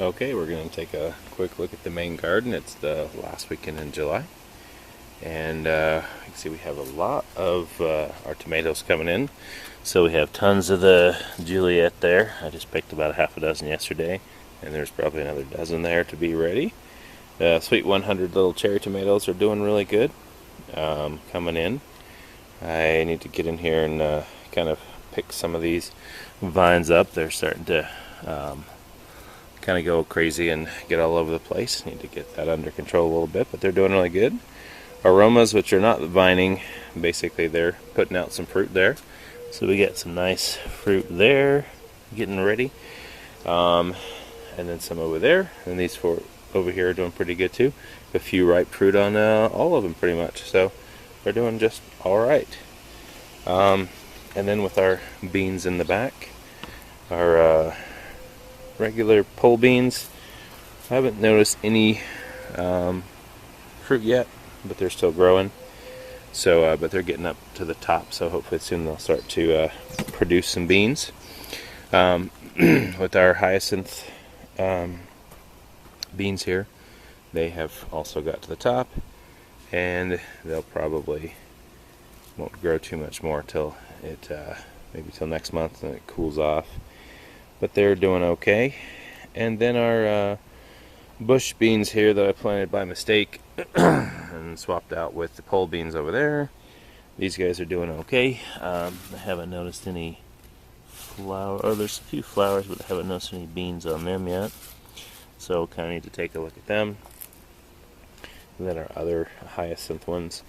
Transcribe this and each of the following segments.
Okay, we're going to take a quick look at the main garden. It's the last weekend in July, and you can see we have a lot of our tomatoes coming in. So we have tons of the Juliet there. I just picked about a half a dozen yesterday, and there's probably another dozen there to be ready. The Sweet 100 little cherry tomatoes are doing really good, coming in. I need to get in here and kind of pick some of these vines up. They're starting to kind of go crazy and get all over the place. Need to get that under control a little bit, but they're doing really good. Aromas, which are not vining, basically they're putting out some fruit there. So we get some nice fruit there, getting ready. And then some over there, and these four over here are doing pretty good too. A few ripe fruit on all of them pretty much, so they're doing just alright. And then with our beans in the back, our regular pole beans, I haven't noticed any fruit yet, but they're still growing. So, but they're getting up to the top, so hopefully soon they'll start to produce some beans. With our hyacinth beans here, they have also got to the top, and they'll probably won't grow too much more till it maybe till next month, and it cools off. But they're doing okay. And then our bush beans here that I planted by mistake and swapped out with the pole beans over there. These guys are doing okay. I haven't noticed any flower, or there's a few flowers, but I haven't noticed any beans on them yet. So kind of need to take a look at them. And then our other hyacinth ones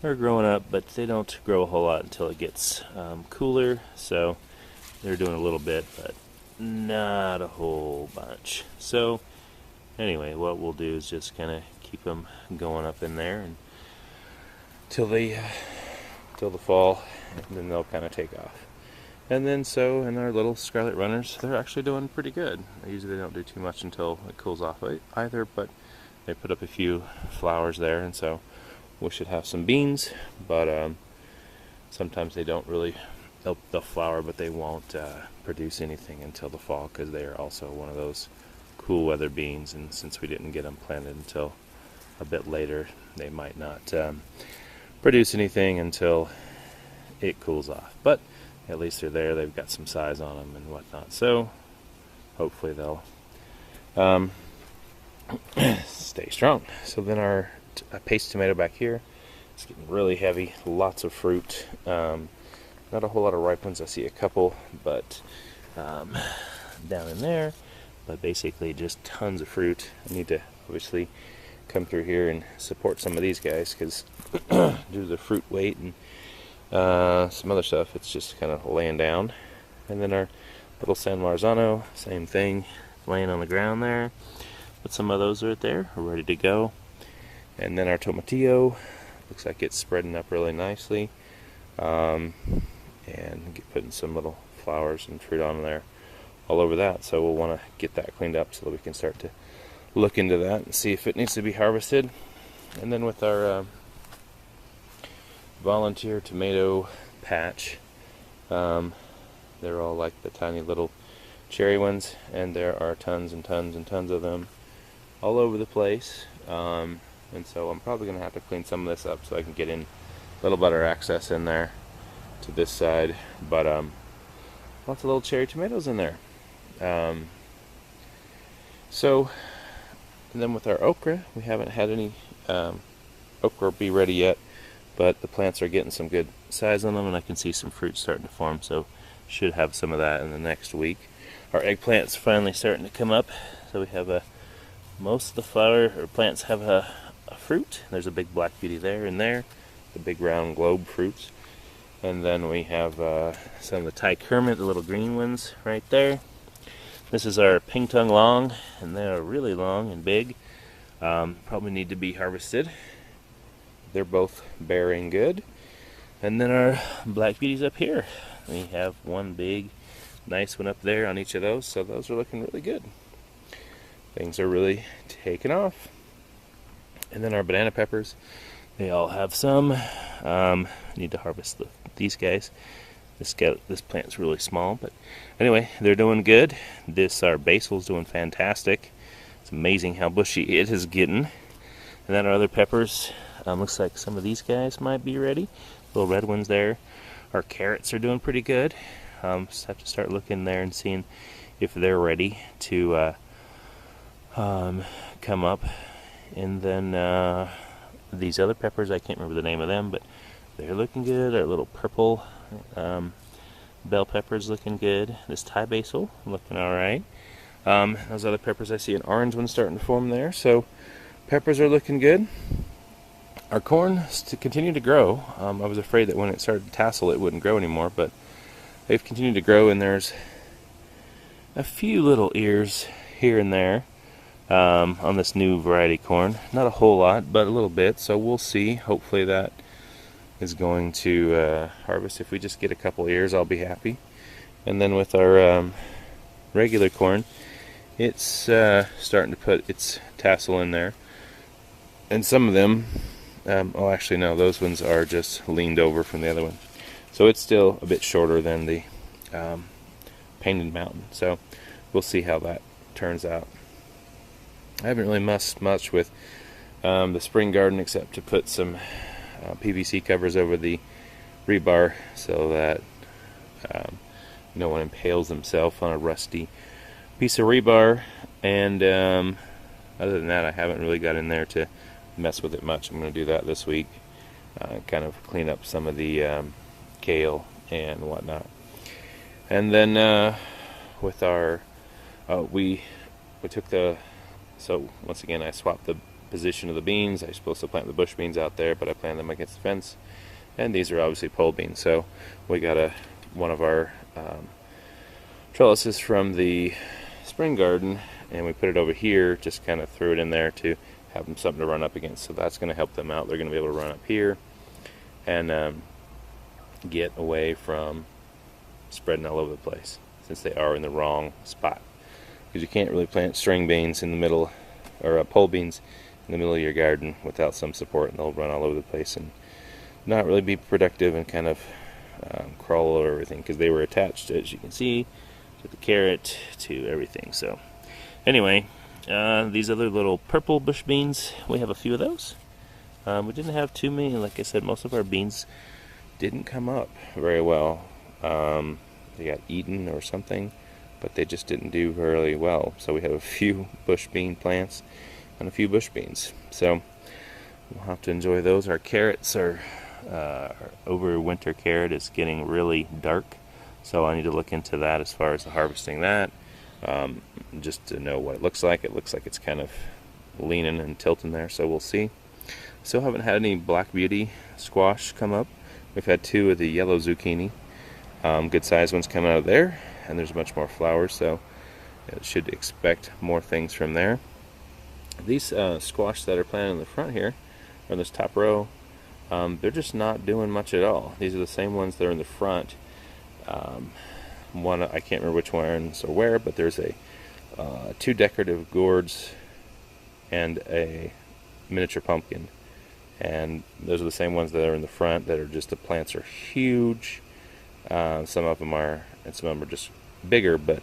are growing up, but they don't grow a whole lot until it gets cooler. So they're doing a little bit, but not a whole bunch. So anyway, what we'll do is just kind of keep them going up in there and till the fall, and then they'll kind of take off. And then so in our little scarlet runners, they're actually doing pretty good. Usually they don't do too much until it cools off either, but they put up a few flowers there, and so we should have some beans. But sometimes they don't really, they'll flower, but they won't produce anything until the fall, because they are also one of those cool weather beans, and since we didn't get them planted until a bit later, they might not produce anything until it cools off. But at least they're there, they've got some size on them and whatnot, so hopefully they'll stay strong. So then our paste tomato back here, it's getting really heavy, lots of fruit. Not a whole lot of ripe ones. I see a couple, but down in there, but basically just tons of fruit. I need to obviously come through here and support some of these guys, because due to the fruit weight and some other stuff, it's just kind of laying down. And then our little San Marzano, same thing, laying on the ground there. But some of those right there are ready to go. And then our tomatillo, looks like it's spreading up really nicely. And putting some little flowers and fruit on there all over that. So we'll want to get that cleaned up so that we can start to look into that and see if it needs to be harvested. And then with our volunteer tomato patch, they're all like the tiny little cherry ones, and there are tons and tons and tons of them all over the place. And so I'm probably going to have to clean some of this up so I can get in a little better access in there to this side. But lots of little cherry tomatoes in there. So, and then with our okra, we haven't had any okra be ready yet, but the plants are getting some good size on them, and I can see some fruit starting to form, so should have some of that in the next week. Our eggplant's finally starting to come up, so we have most of the flower or plants have a fruit. There's a big black beauty there and there, the big round globe fruits. And then we have some of the Thai Kermit, the little green ones right there. This is our Ping Tung Long, and they're really long and big. Probably need to be harvested. They're both bearing good. And then our black beauties up here. We have one big, nice one up there on each of those, so those are looking really good. Things are really taking off. And then our banana peppers, they all have some. Need to harvest these guys. This plant's really small, but anyway, they're doing good. Our basil's doing fantastic. It's amazing how bushy it is getting. And then our other peppers, looks like some of these guys might be ready. Little red ones there. Our carrots are doing pretty good. Just have to start looking there and seeing if they're ready to come up. And then these other peppers, I can't remember the name of them, but they're looking good. Our little purple bell pepper's looking good. This Thai basil looking alright. Those other peppers, I see an orange one starting to form there. So peppers are looking good. Our corn continue to grow. I was afraid that when it started to tassel it wouldn't grow anymore, but they've continued to grow, and there's a few little ears here and there on this new variety corn. Not a whole lot, but a little bit, so we'll see. Hopefully that is going to harvest. If we just get a couple ears, I'll be happy. And then with our regular corn, it's starting to put its tassel in there. And some of them, oh actually no, those ones are just leaned over from the other one. So it's still a bit shorter than the Painted Mountain. So we'll see how that turns out. I haven't really messed much with the spring garden except to put some PVC covers over the rebar so that no one impales themselves on a rusty piece of rebar. And other than that, I haven't really got in there to mess with it much. I'm going to do that this week, kind of clean up some of the kale and whatnot. And then with our we took so once again I swapped the position of the beans. I was supposed to plant the bush beans out there, but I planted them against the fence, and these are obviously pole beans. So we got one of our trellises from the spring garden, and we put it over here, just kind of threw it in there to have them something to run up against. So that's going to help them out. They're going to be able to run up here and get away from spreading all over the place, since they are in the wrong spot. Because you can't really plant string beans in the middle, or pole beans in the middle of your garden without some support, and they'll run all over the place and not really be productive and kind of crawl all over everything, because they were attached, as you can see, to the carrot, to everything. So anyway, these other little purple bush beans, we have a few of those. We didn't have too many. Like I said, most of our beans didn't come up very well. They got eaten or something, but they just didn't do very well. So we have a few bush bean plants and a few bush beans. So we'll have to enjoy those. Our carrots are, our overwinter carrot is getting really dark. So I need to look into that as far as harvesting that, just to know what it looks like. It looks like it's kind of leaning and tilting there, so we'll see. Still haven't had any Black Beauty squash come up. We've had two of the yellow zucchini. Good sized ones coming out of there, and there's a bunch more flowers, so you should expect more things from there. These squash that are planted in the front here, on this top row, they're just not doing much at all. These are the same ones that are in the front. One, I can't remember which ones are where, but there's two decorative gourds and a miniature pumpkin, and those are the same ones that are in the front, that are just, the plants are huge. Some of them are, and some of them are just bigger, but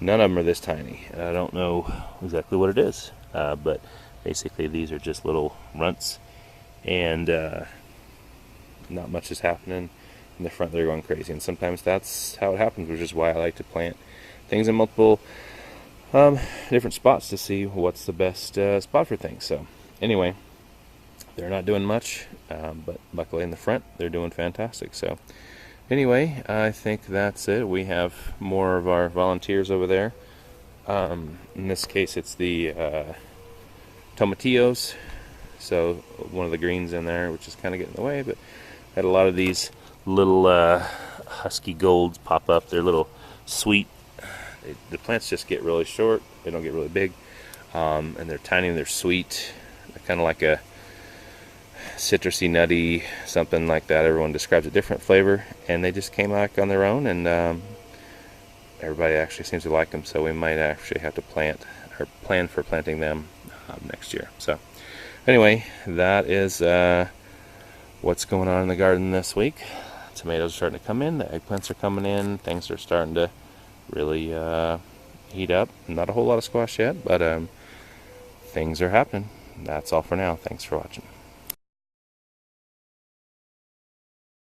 none of them are this tiny. I don't know exactly what it is, but basically these are just little runts, and not much is happening. In the front, they're going crazy, and sometimes that's how it happens, which is why I like to plant things in multiple different spots to see what's the best spot for things. So anyway, they're not doing much, but luckily in the front they're doing fantastic. So anyway, I think that's it. We have more of our volunteers over there. In this case, it's the tomatillos, so one of the greens in there, which is kind of getting in the way, but I had a lot of these little husky golds pop up. They're little sweet. The plants just get really short, they don't get really big, and they're tiny and they're sweet. They're kind of like a citrusy, nutty, something like that. Everyone describes a different flavor, and they just came out on their own, and everybody actually seems to like them, so we might actually have to plan for planting them next year. So anyway, that is what's going on in the garden this week. tomatoes are starting to come in, the eggplants are coming in, things are starting to really heat up. Not a whole lot of squash yet, but things are happening. That's all for now. Thanks for watching.